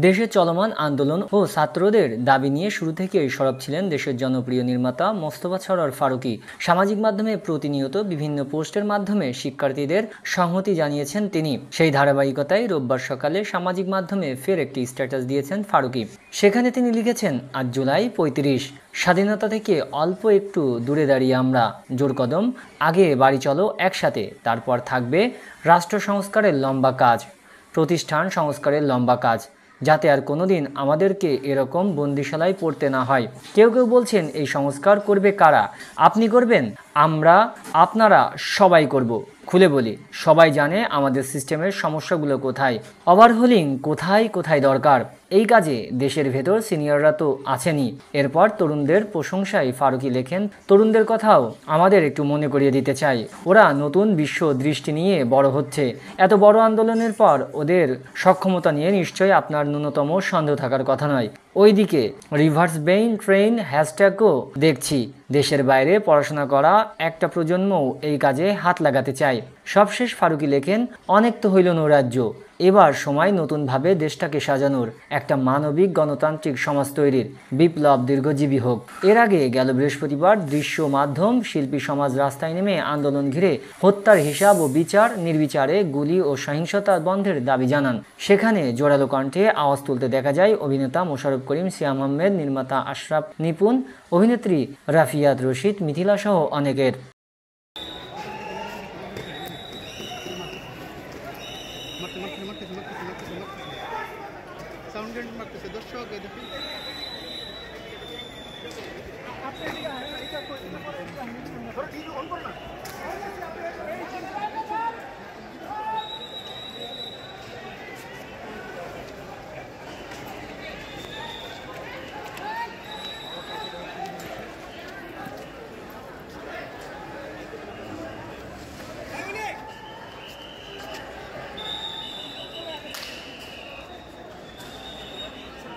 দেশে চলমান আন্দোলন ও ছাত্রদের দাবি নিয়ে শুরু থেকেই সরব ছিলেন দেশের জনপ্রিয় নির্মাতা মোস্তফা সরয়ার ফারুকী। সামাজিক মাধ্যমে প্রতিনিয়ত বিভিন্ন পোস্টের মাধ্যমে শিক্ষার্থীদের সংহতি জানিয়েছেন তিনি। সেই ধারাবাহিকতায় রোববার সকালে সামাজিক মাধ্যমে ফের একটি স্ট্যাটাস দিয়েছেন ফারুকী। সেখানে তিনি লিখেছেন, আজ জুলাই ৩৫, স্বাধীনতা থেকে অল্প একটু দূরে দাঁড়িয়ে আমরা, জোর কদম আগে বাড়ি চলো একসাথে। তারপর থাকবে রাষ্ট্র সংস্কারের লম্বা কাজ, প্রতিষ্ঠান সংস্কারের লম্বা কাজ, যাতে আর কোনোদিন আমাদেরকে এরকম বন্দিশালায় পড়তে না হয়। কেউ কেউ বলছেন, এই সংস্কার করবে কারা? আপনি করবেন? আমরা, আপনারা, সবাই করব। খুলে বলি, সবাই জানে আমাদের সিস্টেমের সমস্যাগুলো কোথায়, ওভারহোলিং কোথায় কোথায় দরকার। এই কাজে দেশের ভেতর সিনিয়ররা তো আছেনই। এরপর তরুণদের প্রশংসায় ফারুকী লেখেন, তরুণদের কথাও আমাদের একটু মনে করিয়ে দিতে চাই। ওরা নতুন বিশ্ব দৃষ্টি নিয়ে বড় হচ্ছে। এত বড় আন্দোলনের পর ওদের সক্ষমতা নিয়ে নিশ্চয়ই আপনার ন্যূনতম সন্দেহ থাকার কথা নয়। ওইদিকে রিভার্স বেইন ট্রেন হ্যাশট্যাগও দেখছি। দেশের বাইরে পড়াশোনা করা একটা প্রজন্মও এই কাজে হাত লাগাতে চায়। সবশেষ ফারুকী লেখেন, অনেক তো হইল নৈরাজ্য, এবার সময় নতুনভাবে দেশটাকে সাজানোর, একটা মানবিক গণতান্ত্রিক সমাজ তৈরির। বিপ্লব দীর্ঘজীবী হোক। এর আগে গেল বৃহস্পতিবার দৃশ্য মাধ্যম শিল্পী সমাজ রাস্তায় নেমে আন্দোলন ঘিরে হত্যার হিসাব ও বিচার, নির্বিচারে গুলি ও সহিংসতা বন্ধের দাবি জানান। সেখানে জোরালো কণ্ঠে আওয়াজ তুলতে দেখা যায় অভিনেতা মোশাররফ করিম, সিয়াম আহমেদ, নির্মাতা আশরাফ নিপুণ, অভিনেত্রী রাফিয়াত রশিদ, মিথিলা সহ অনেকের। দর্শক